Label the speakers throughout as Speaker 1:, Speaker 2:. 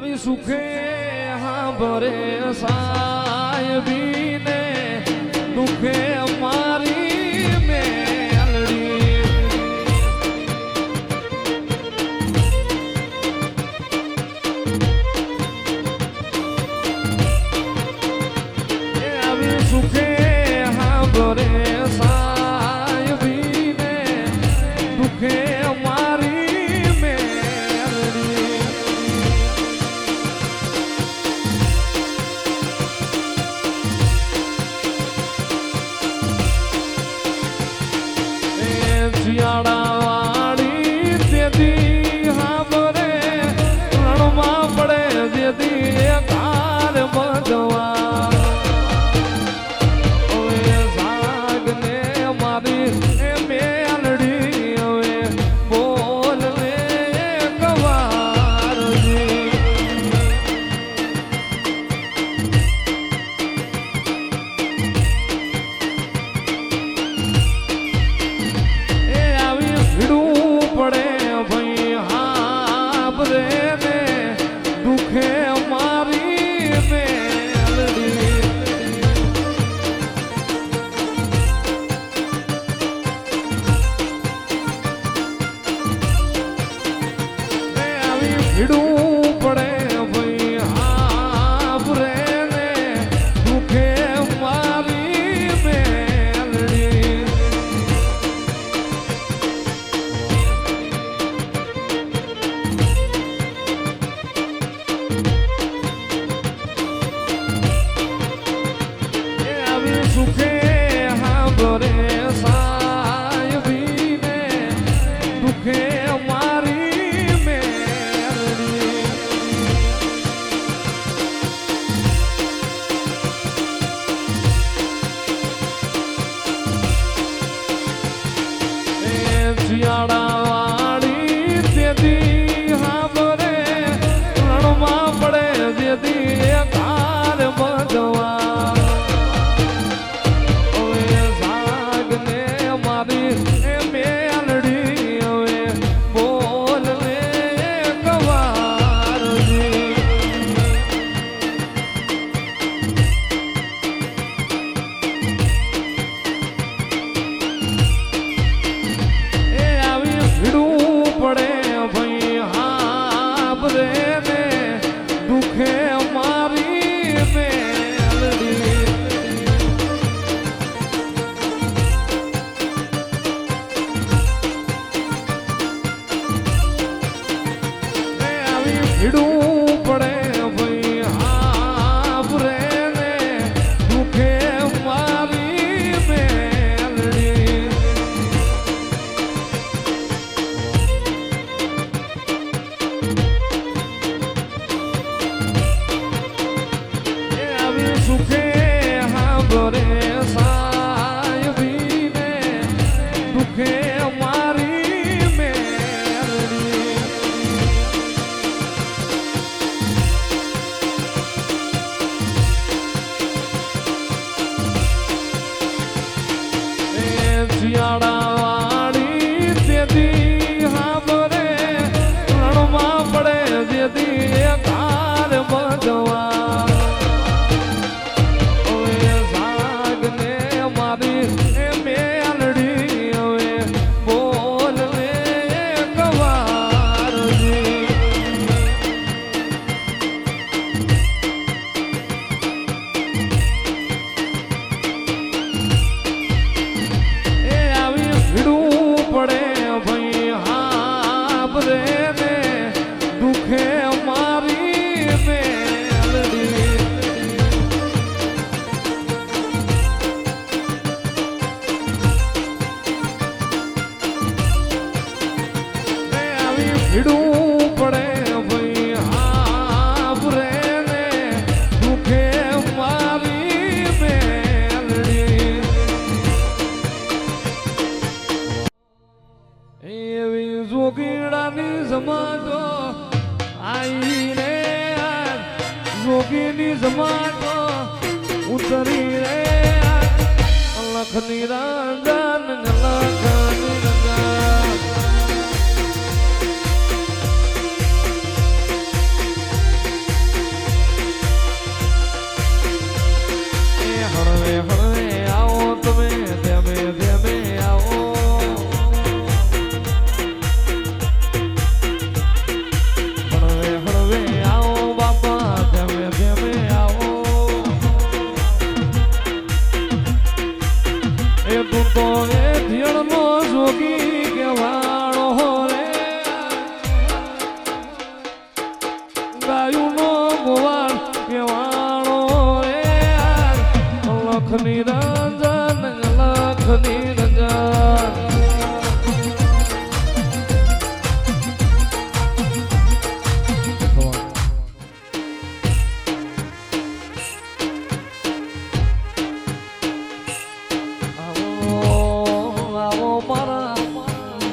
Speaker 1: આવી સુખે હાંભરે સાહેબીને દુખે મારી મેલડી આવી સુખે હાંભરે સાહેબીને દુખે શિયાળાવાળી તેથી હાંભરે રણમાં પડે જેથી કાર બધવા હવે સાગને મારી મેલડી હવે બોલને કવારજી ભીડું પડે ભાઈ હાંભરે ને દુખે મારી મેલડી આવી સુખે હાંભરે સાહેબીને દુખે મારી શિયાળાવાળી તેથી હાંભરે રણમાં પડે જેથી કાર બધવા હવે સાગને મારી મેલડી હવે બોલને કવારજી ભીડું પડે ભાઈ હાંભરે ને દુખે મારી મેલડી આવી ભીડું પડે ભાઈ હાંભરે ને દુખે મારી મેલડી સુખે હાંભરે સાહેબીને દુખે મારી મેલડી શિયાળાવાળી તેથી હાંભરે રણમાં પડે જેથી કાર બધવા મેલડી હવે બોલને કવારજી આવી ભીડું પડે ભાઈ હાંભરે ને દુખે મારી મેલડી ભીડું પડે ભાઈ હાંભરે ને દુખે મારી મેલડી એવી જોગીડાની સમાતો આઈને જોગીની સમાતો ઉતરી રે લખની રાંગન લખની રંગા ગાયું નો ગોવાળ કેવાણો એ લખની રંજન લખની રંજન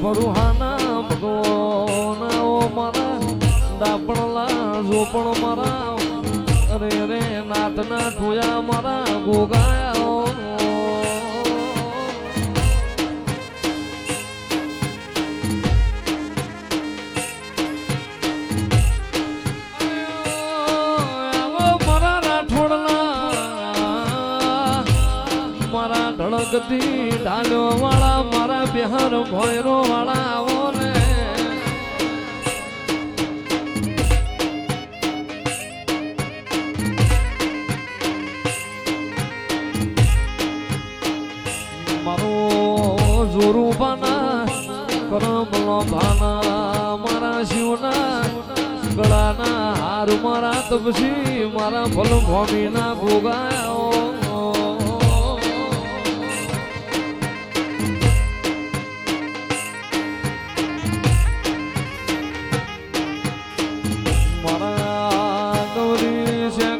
Speaker 1: ભરુહાના ભગવાનાઓ મારા દાપણલા ઝોપણ મારા અરે રે નાથના ઠોયા મારા ગોગાયાઓ મારા રાઠોડલા મારા ધડકતી ઢાલ્યો વાળા મારા બિહાર ભોયરો વાળા આવો ને મારો જોરું બાના કરમલો ભાના મારા શિવના ગળાના હાર મારા તપસી મારા ભલ ભોમીના ભોગાયો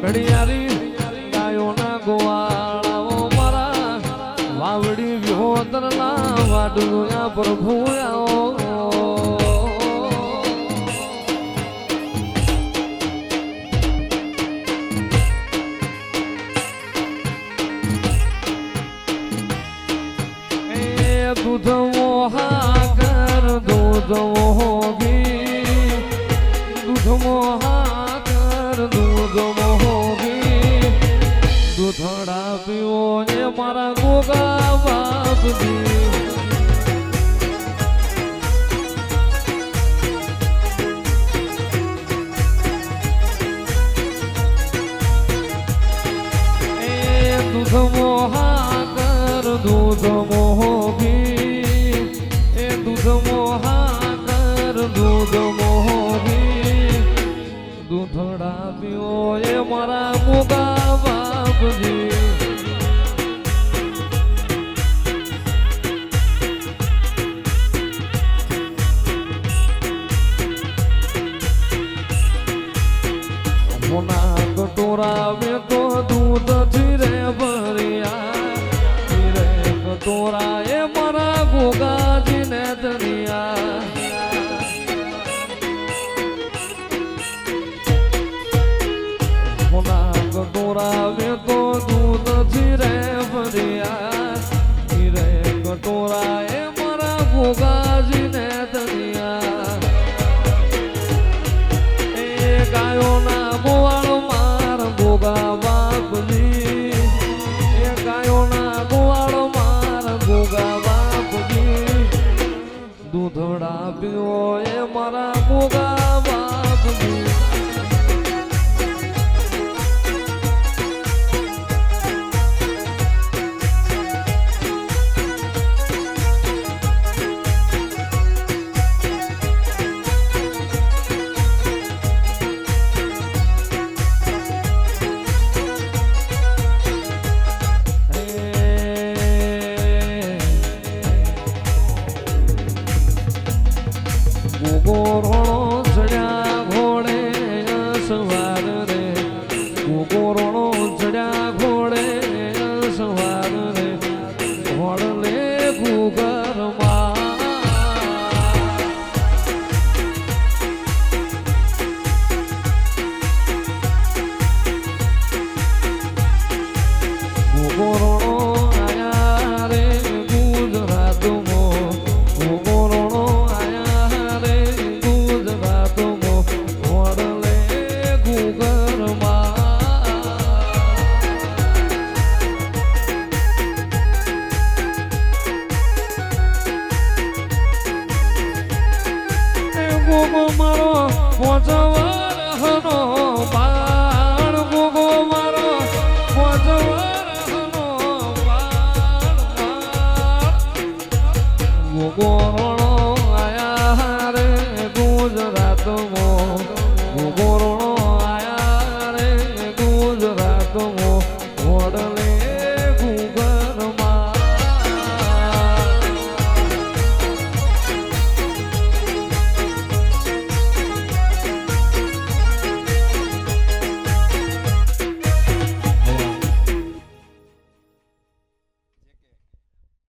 Speaker 1: ઘડિયાળી ગાયોના ગોવાળાઓ મારા વાવડી વિહોતરના વાડુયા પ્રભુયાઓ એ દૂધ મોહાકર દૂધ મોહી દૂધ મોહાકર દૂધ મોહી દૂધડા પીવો એ મારા ગોગા બાપજી એ દૂધ મોહાકર દૂધ મોહી એ દૂધ મોહાકર દૂધ મોહી દૂધડા પીવો એ મારા ગોગા બાપજી મોના કટોરા મેં તો દૂધ ધીરે ભર્યા ધીરે કટોરા એ મારા ગોગાજીને ધનિયા મોના કટોરા મેં તો દૂધ ધીરે ભર્યા ધીરે કટોરા એ મારા ગોગાજીને ધનિયા એ ગાયોના ગોવાળ માર ગોગા બાપજી એ ગાયોના ગોવાળ માર ગોગા બાપજી દૂધડા પીવો એ મારા ગોગા બાપજી ગોગોરણો ચડ્યા ઘોડે સવાર રે ગોગોરણો ચડ્યા ઘોડે સવાર રે ઘોડલે ગુગરમાં ગોગોરણો આયા રે ગુજરાતમાં ગોગોરણો મારો પોચવાર હનો